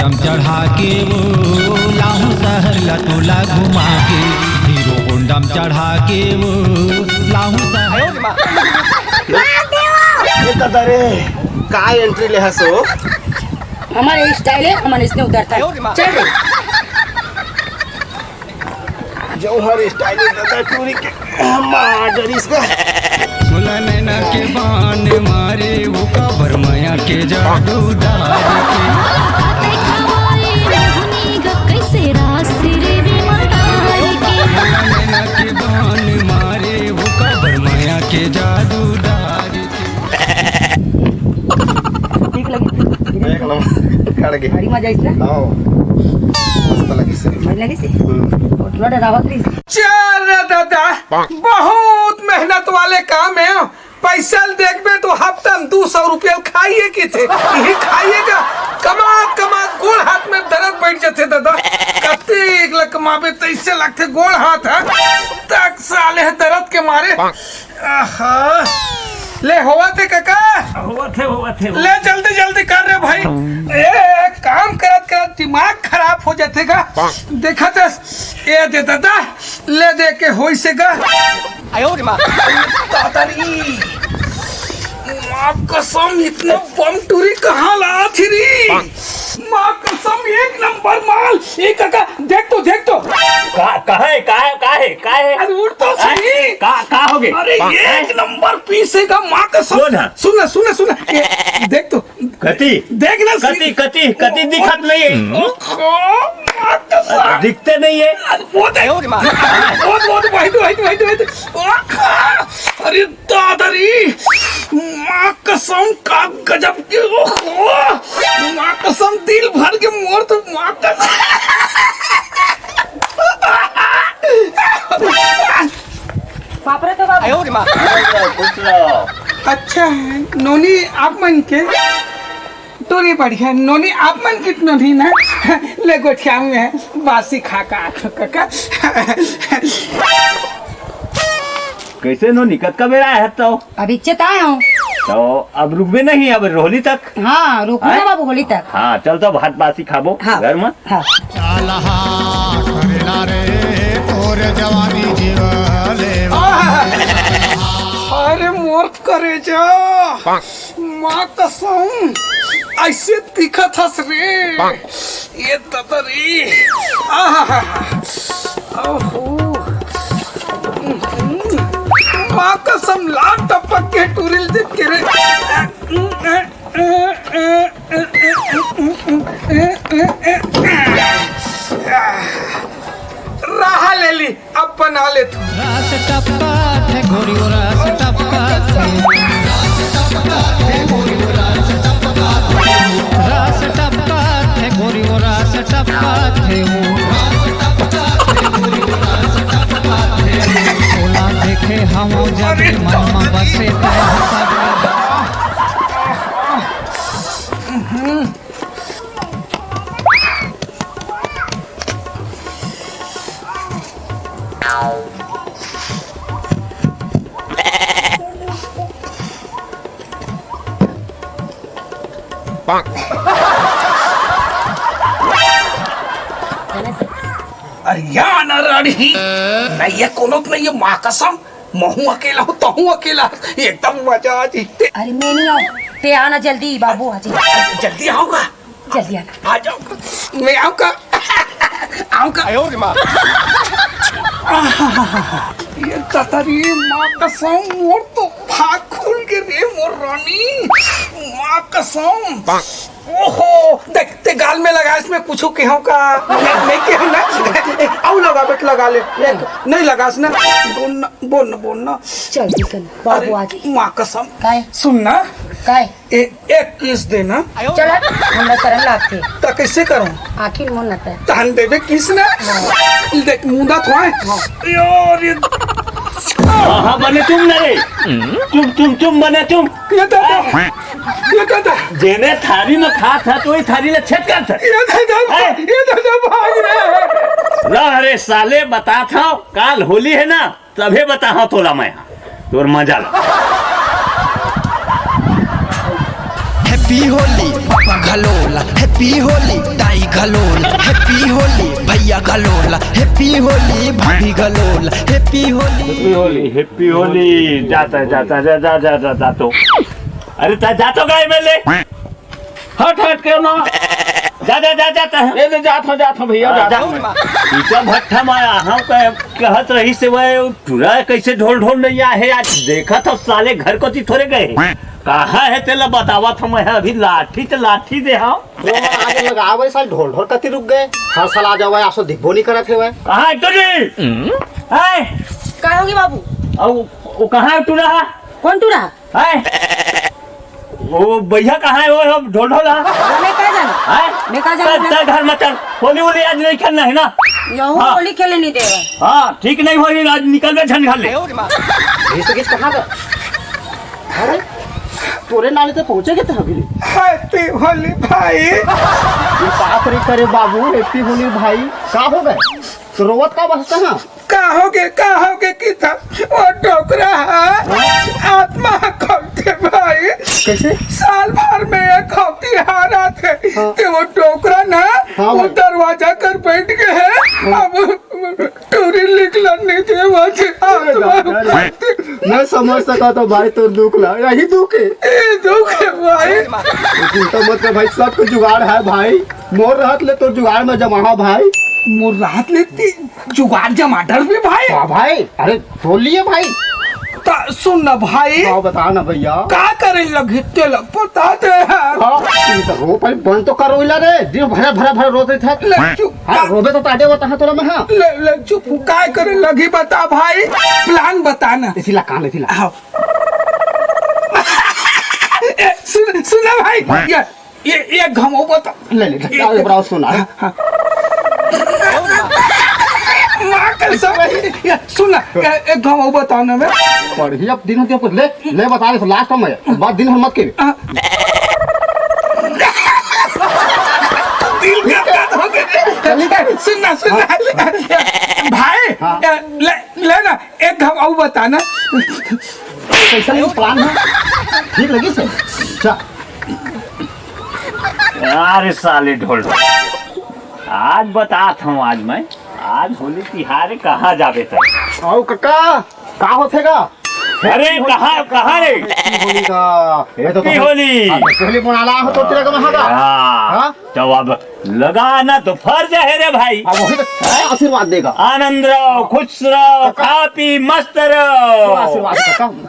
दम चढ़ा के वो लाहू शहर लतोला घुमा के, हीरो होंडम चढ़ा के वो लाहू शहर। रे काय एंट्री ले हसो? हमारे स्टाइल है, हमारे इसने उतरता है। चल रे जौहर स्टाइल दादा टूरी के मार इसका। सोला नैना के बान मारे वो कबर माया के जादू डाल के। कैसे रास्ते रे बेमताई के। सोला नैना के बान मारे वो कबर माया के जादू डाल के। ठीक लगी? एक नंबर काट के बड़ी मजा इसने। आओ मस्त लगी से। मजा लगी से। और थोड़ा डरावत रही। चल दादा बहुत मेहनत वाले काम है। पैसा देखबे तो हफ्ता में 200 रुपया खाइए की थे, यही खाइएगा। कमा कमा गोड़ हाथ में दर्द बैठ जाते दादा। कते एक लाख कमाबे तो इससे लगते गोड़ हाथ है तक साले दर्द के मारे। आहा ले हुआ थे काका, हुआ थे ले जल्दी जल्दी कर रहे भाई। ए काम करत करत दिमाग खराब हो जातेगा। देखा था ये दे दादा ले दे के होई से गा। आयो रे मां तातरी मां कसम इतना बम टूरी कहां ला थी री। मां कसम एक नंबर माल। ए काका देख तो काहे अरे उठ तो सही। का हो गए? अरे एक नंबर पीसेगा मां कसम। सुन देख तो कति देख ना कति दिखत नहीं है। दिखते नहीं है। वो अरे दादारी माँ कसम का गजब की। ओहो माँ कसम दिल भर के मोर तो माँ कसम। पापरे तो बाबू। अच्छा नोनी आप मन के तो नहीं बढ़िया। नोनी आप मन कितना भी ना ले गोठिया में बासी खा का कैसे नो निकट का बेरा है तो अभी चेत आए हूँ। तो अब रुकबे नहीं, अब होली तक। हाँ रुकना बाबू होली तक। हाँ चल तो भात बासी खाबो घर में। हाँ चालहा करना रे तोर जवानी जीवले। अरे मोर करे जा माँ कसम ऐसे दिखत हस रे ये ततरी। ओहो माँ कसम लाल टपक के टूरिल देख के रे। राह ले ली अब बना ले तू। रास टपका थे गोरी रास टपका थे। रास टपका थे गोरी रास टपका थे वो। ओला देखे हम जब मन बसे अरे या न रड़ी नहीं ये कोनो नहीं ये माँ कसम महू अकेला हूँ तहू अकेला एकदम मजा आ जीते। अरे मैं नहीं आऊँ ते आना जल्दी बाबू आ जाइए। जल्दी आऊंगा जल्दी आना। आ जाऊंगा मैं आऊंगा ये ततरी माँ कसम मोर तो भाग खुल के रे मोर रानी माँ कसम। ओहो देखते गाल में लगा इसमें पूछो केहू का नहीं केहू ना आओ लगा बेट लगा ले नहीं लगा इसने बोलना चल ठीक है बाबू आ जाइए। माँ कसम काय सुनना काय एक किस देना। चल हमरा शर्म लागती है। तो कैसे करूं आखिर मन लगता है। तहन देवे किस ने देख मुंडा थोए यार ये हाँ बने तुम न रे। तुम बने तुम। ये दादा जेने थारी में खा था तो ही थारी ले छेद कर था। ये दादा भाग रहे ला अरे साले बता था काल होली है ना तभी बता हाँ तोला मैं तोर मजा ला। हैप्पी होली पापा घलोल, हैप्पी होली दाई घलोल, हैप्पी होली भैया घलोल, हैप्पी होली भाभी घलोल, हैप्पी होली। हैप्पी होली जाता जाता जा जा जा जा जा तो अरे जा तो गाय में ले हट हट के ना जा जा जा जाता है ले जात हो भैया इतना भट्ठा माया हम कहत रही से वह पूरा कैसे ढोल ढोल नहीं है आज देखा था साले घर को थोड़े गए कहाँ है तेला बतावा था मैं अभी लाठी तो लाठी दे हाँ आगे लगावे साल ढोल ढोल कति रुक गए हर साल आ जावे आसो दिखबो नहीं करत है कहाँ है तुझे है का होगी बाबू? वो कहाँ है तू रहा कौन तू रहा? है वो भैया कहाँ है वो ढोल ढोल मैं कहा जाना? है मैं कहा जाना? घर मत होली होली आज नहीं खेलना है ना यहूँ हाँ। होली खेले नहीं देगा। हाँ ठीक नहीं होली आज निकल गए झन घर ले किस कहाँ गए? अरे तोरे नाले तो पहुंचे के अभी हैप्पी होली भाई। बात रे करे बाबू हैप्पी होली भाई का हो गए तो रोवत का बसता है कहोगे कि था वो टोकरा है आत्मा खौते भाई कैसे साल भर में एक खौती हारा थे कि वो टोकरा ना हाँ वो दरवाजा कर बैठ गए है अब टूरी निकलन नहीं थे आत्मा मैं समझ सका तो भाई तो दुख ला यही दुख है ये दुख है भाई चिंता मत कर भाई सब कुछ जुगाड़ है भाई मोर रात ले तो जुगाड़ में जमा भाई मोर रात लेती जुगाड़ जमा डर भी भाई हाँ भाई अरे बोल लिए भाई सुन ना भाई हाँ बता ना भैया का करे लगे तेल बता दे यार रो भाई बंद तो करो इला रे दिन भरा भरा भरा रोते था हाँ रोबे तो ताटे होता है तोरा में हाँ ले चुप काय करे लगी बता भाई प्लान बताना इसीला कान इसीला आओ सुना भाई ये घमो बता ले बड़ा सुना माँ कैसा भाई सुना एक घमो बताओ ना मैं बढ़िया दिन होती है ले बता रहे लास्ट में बात दिन मत के सुनना भाई ले ना एक घमो बताना कैसा नहीं प्लान है ठीक लगी से अरे साले ढोल आज बतात हूँ आज मैं आज होली तिहारे कहाँ जावे तक आओ काका का होथेगा अरे कहाँ कहाँ रे होली का ये तो होली होली मनाला हो तो तेरे का महागा हाँ तो अब लगाना तो फर्ज है रे भाई अब वही तो आशीर्वाद देगा आनंद रहो खुश रहो खा पी मस्त रहो आशीर्वाद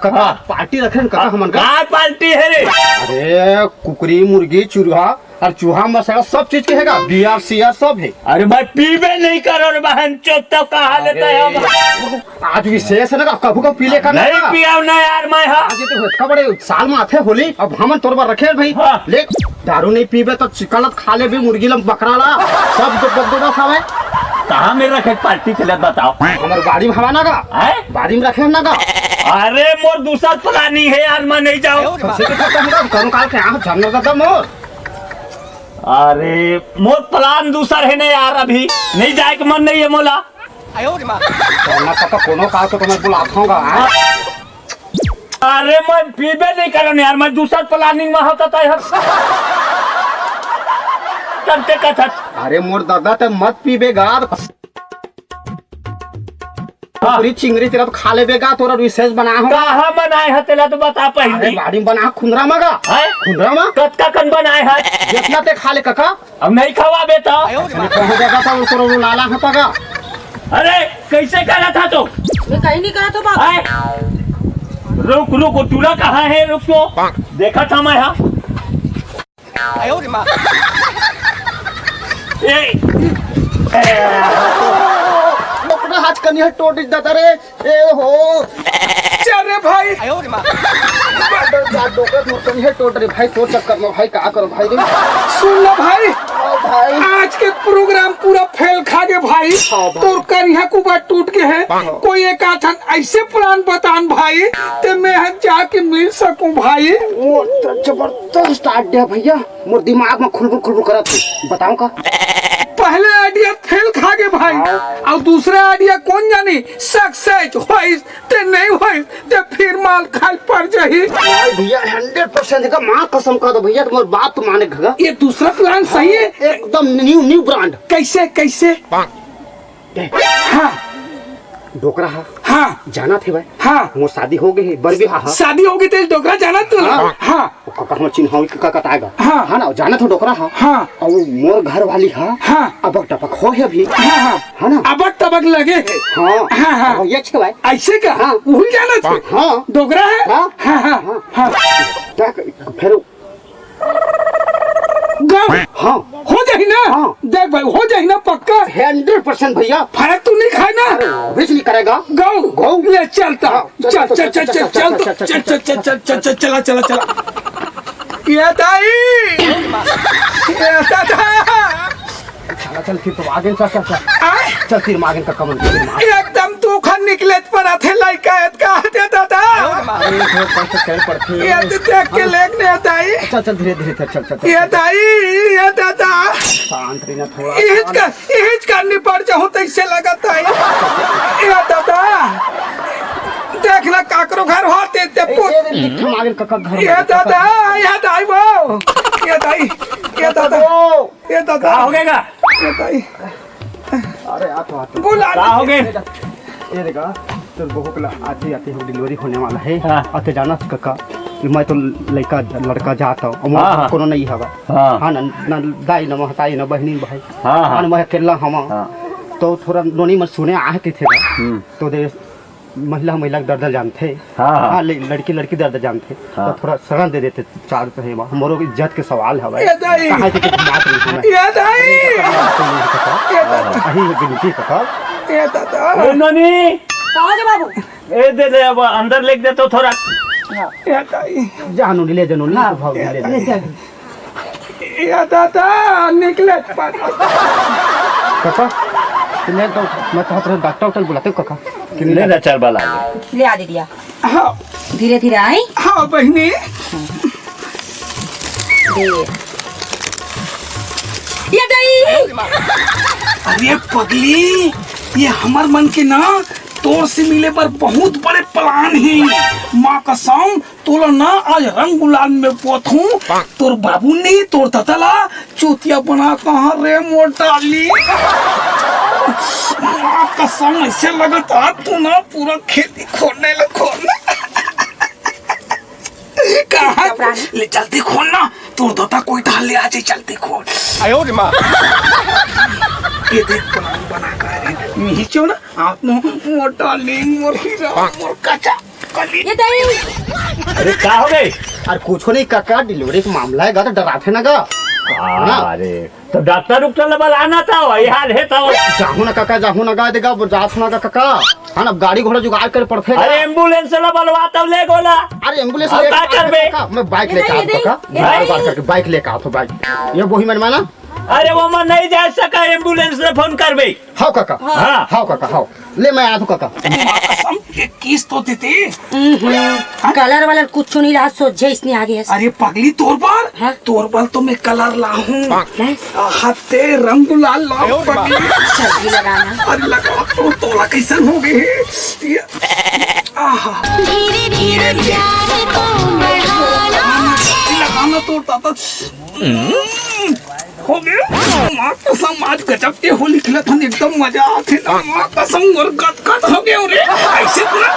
काका पार्टी रखे काका हमन का पार्टी है रे अरे कुकरी मुर्गी चूहा और चूहा मसाला सब चीज के हैगा बियर सियर सब है अरे भाई पीबे नहीं करो रे बहन चोत तो कहा लेता है आज विशेष है ना कबू का पीले का नहीं पिया ना यार मैं हाँ आज तो का बड़े साल में आते होली अब हमन तोर बार रखे भाई हाँ। ले दारू नहीं पीबे तो चिकनत खा ले भी मुर्गी लम बकरा ला सब जो बदबू खावे कहाँ में रखे पार्टी चला बताओ हमारे बाड़ी में हवा ना गा बाड़ी में रखे ना गा अरे मोर दूसरा प्लानिंग है यार मैं नहीं जाऊँ करूँ काल के यहाँ झरना का मोर अरे मोर प्लान दूसर है ना यार अभी नहीं जाए के मन नहीं है मोला झरना का कोनो काल को तुम्हें बुलाता हूँ अरे मैं पीबे नहीं करो यार मैं दूसरा प्लानिंग में होता था यार करते कथा अरे मोर दादा ते मत पीबेगा पूरी चिंगरी तेरा तो खा लेबेगा तोरा विशेष बना हो कहाँ बनाए है तेला तो बता पहले गाड़ी बना खुंदरा मगा खुंदरा में कत्का कन बनाए है जितना ते खा ले काका अब नहीं खवा बेटा पहुंच जाएगा था तोरा लाला हटागा अरे कैसे करा था तो मैं कहीं नहीं करा तो बाबू रुक रुक तूरा कहाँ है रुक तो देखा था मैं यहाँ अपना हाथ कनी है टोट दादा रे ए हो चले भाई कनी है टोट रे भाई तो चक्कर में भाई क्या करो भाई रे सुन लो भाई भाई आज के प्रोग्राम पूरा फेल खा गए भाई तो करिया कुबा टूट के है कोई एक आथन ऐसे प्लान बतान भाई ते मैं जाके मिल सकूं भाई वो जबरदस्त स्टार्ट है भैया मोर दिमाग में खुलबुल करत बताऊं का पहले आइडिया फेल खा गए भाई और दूसरा आइडिया कौन जानी सक्सेस होई ते नहीं होई ते फिर माल खाल पड़ जाही। भैया 100% का माँ कसम का दो भैया, तुम्हारी बात तो माने खगा। ये दूसरा प्लान सही है एकदम न्यू ब्रांड। कैसे कैसे? हाँ डोकरा है। हाँ जाना थे भाई। हाँ मोर शादी हो गई है, बर भी हाँ। शादी होगी तेरे डोकरा जाना तू? हाँ काका हम चिन्ह का कटाएगा। हाँ। हाँ ना जाना तो डोकरा हाँ। हाँ और वो मोर घर वाली हाँ। हाँ अबक टपक हो है अभी। हाँ हाँ है ना? अबक तबक लगे। हाँ हाँ हाँ अब ये अच्छा भाई। ऐसे का? हाँ। वही जाना था। हाँ डोकरा है। हाँ। हाँ हाँ हाँ क्या फिर गाँव हाँ हो जाए ना? हाँ। देख भाई हो जाए ना पक्का? 100% भैया। फर्क तो नहीं खाए ना? बिजली करेगा। गाँव गाँव। ले चलता। चल चल चल चल चल चल चल चल, चल चल चल चल चल चला चला चला। ये दाई ये दादा चल फिर तो आगे चल चल चल आए चल फिर मागे का कमल एकदम दुखन निकले पर थे लाइका का दे दादा ये तो देख के लेने दाई। चल चल धीरे धीरे चल चल ये दाई ये दादा शांत रहना थोड़ा। इहिज का निपट जाऊं तो इससे लगता है। ये दादा देखना काकरो घर होते ते मागे का घर। ये दादा ये दाई वो ये दाई ये दादा ये दादा हो गएगा? ये दाई अरे आ बुला क्या हो गए? ये देखा तो बहू का आते आते हो डिलीवरी होने वाला है। हाँ। आते जाना काका मैं तो लड़का जाता हूँ हाँ। कोनो नहीं हवा। हाँ। हाँ ना दाई ना महताई ना बहनी भाई। हाँ, हाँ। मैं अकेला हम। हाँ। तो थोड़ा नोनी में सुने आते थे तो दे महिला का दर्द जानते। हाँ, हाँ। हाँ लड़की दर्द जानते। हाँ। तो थोड़ा शरण दे देते चार पे हमारो इज्जत के सवाल है भाई। ये दाई कहाँ से कुछ बात नहीं हमें। ये दाई ये दादा अही गिनती का ये दादा ए ननी कहाँ के बाबू? ए दे अब अंदर लेके दे तो थोड़ा। ये दाई जानू ले जानू ना भाव ले ये दादा निकले पर काका मैं तो डॉक्टर बुलाते हो काका। ले ना चल बाला ले आ दीदिया हाँ धीरे धीरे आई हाँ बहनी दे। ये दाई अरे पगली ये हमार मन के ना तोर से मिले पर बहुत बड़े प्लान है। माँ कसम तोला ना आज रंग गुलाल में पोथू तोर बाबू ने तोर ततला चूतिया बना कहाँ रे मोटाली। माँ कसम ऐसे लगता तू ना पूरा खेती खोलने खोलने कहाँ ले चलती खोलना तोर दादा कोई डाल ले आज चलती खोल। ये देख प्लान बना कर नीचे ना आप मोटा लिंग मोर हीरा मोर कचा कली। ये दाई अरे क्या हो गए? अरे कुछ नहीं काका डिलीवरी का मामला है तो डराते ना गा। अरे तो डॉक्टर उक्टर आना था वही हाल है तो जाहू ना काका जाहू ना गा देगा जात ना काका। हाँ ना गाड़ी घोड़ा जुगाड़ कर पड़ते। अरे एम्बुलेंस बलवा तब ले गोला। अरे एम्बुलेंस अब क्या करबे? मैं बाइक लेके आता काका बाइक लेके आता बाइक ये वही मन माना। अरे वो मैं नहीं जा सका एम्बुलेंस ने फोन कर बे। हाँ काका हाँ। हाँ काका हाँ ले मैं आया काका। कसम ये किस तो देते कलर वालर कुछ नहीं रहा सोचे इसने आगे है। अरे पगली तोर बाल हाँ? तोर बाल तो मैं कलर लाऊं नहीं, हत्ते रंग गुलाल लाऊं पगली। सब्जी लगाना अरे लगा तो तोला कैसा हो गए आहा धीरे धीरे प्यार को बढ़ाना लगाना तोड़ता था हो गया। माँ कसम आज गजब के होली खेला था एकदम मजा आते ना। माँ कसम और गद हो गया रे ऐसे पूरा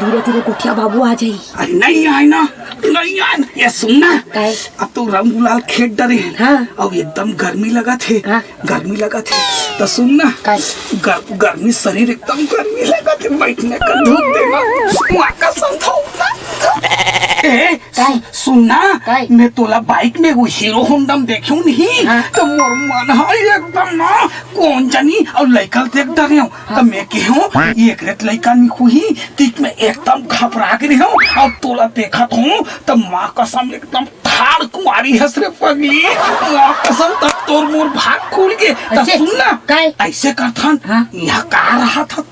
धीरे धीरे गुठिया बाबू आ जाई। अरे नहीं आए ना नहीं आए ये सुनना काय? अब तो रंग गुलाल खेत डरे हैं। हाँ। अब एकदम गर्मी लगा थे। हाँ। गर्मी लगा थे तो सुनना काय? गर्मी शरीर एकदम गर्मी लगा थे बैठने का धूप देना माँ कसम काय? सुनना काय? मैं तोला बाइक में वो हीरो होंडा देखूं नहीं हाँ। तो मोर मन है एकदम ना कौन जानी और लड़का देख डरे हूँ तो मैं कहूँ एक रेत लड़का नहीं हुई तीक में एकदम घबरा गई हूँ और तोला देखा हूँ तो माँ कसम एकदम ठाड़ कुमारी हंस रे पगली माँ कसम तब तोर मोर भाग खोल के तो ऐसे? सुनना काय? ऐसे करथन हाँ। यहाँ कहा रहा था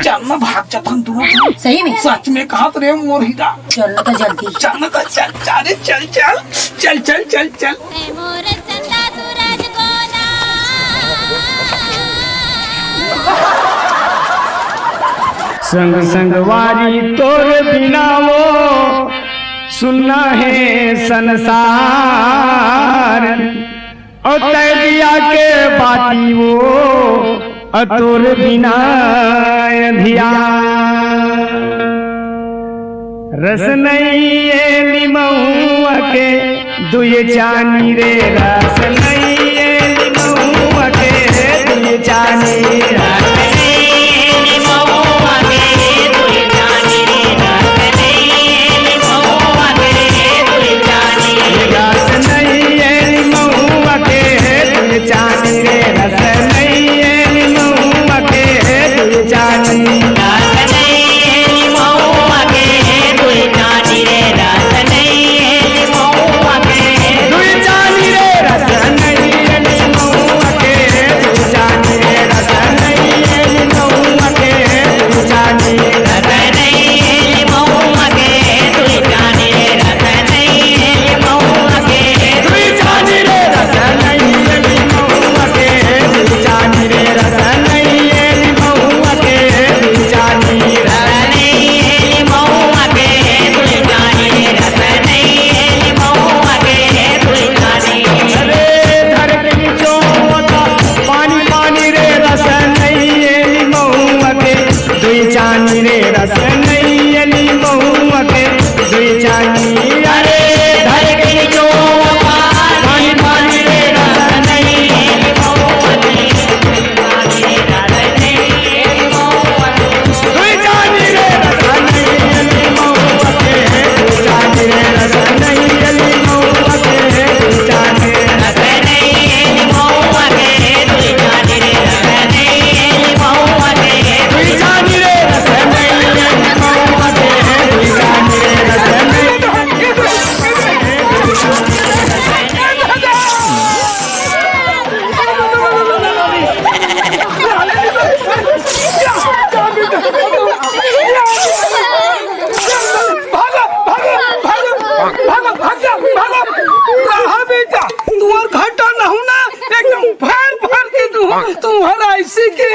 चलना भाग जाथन दोनों सही में सच में कहा रे मोर हीरा चलो तो जल्दी चल चल चल चल चल चल चल चल चल मोर चंदा सूरज को ना संग संगवारी तोर बिना वो सुनना है संसार और तय दिया के बाती वो तोर बिना धिया रस नहीं है लिमहुआ के दुए चानी रे रस नहीं है लिमहुआ के दुए चानी रस चानी रे रस नहीं है लिमहुआ के दुए चानी चानी रे रस नहीं है लिमहुआ के दुई चानी अरे धर के जो पानी पानी रे रस नहीं है लिमहुआ के दुई चानी रे रस नहीं है लिमहुआ के दुई चानी रे रस नहीं है लिमहुआ के दुई चानी रस नहीं है लिमहुआ के दुई चानी रे रस नहीं है लिमहुआ के दुई चानी रे तुम्हारा ऐसे के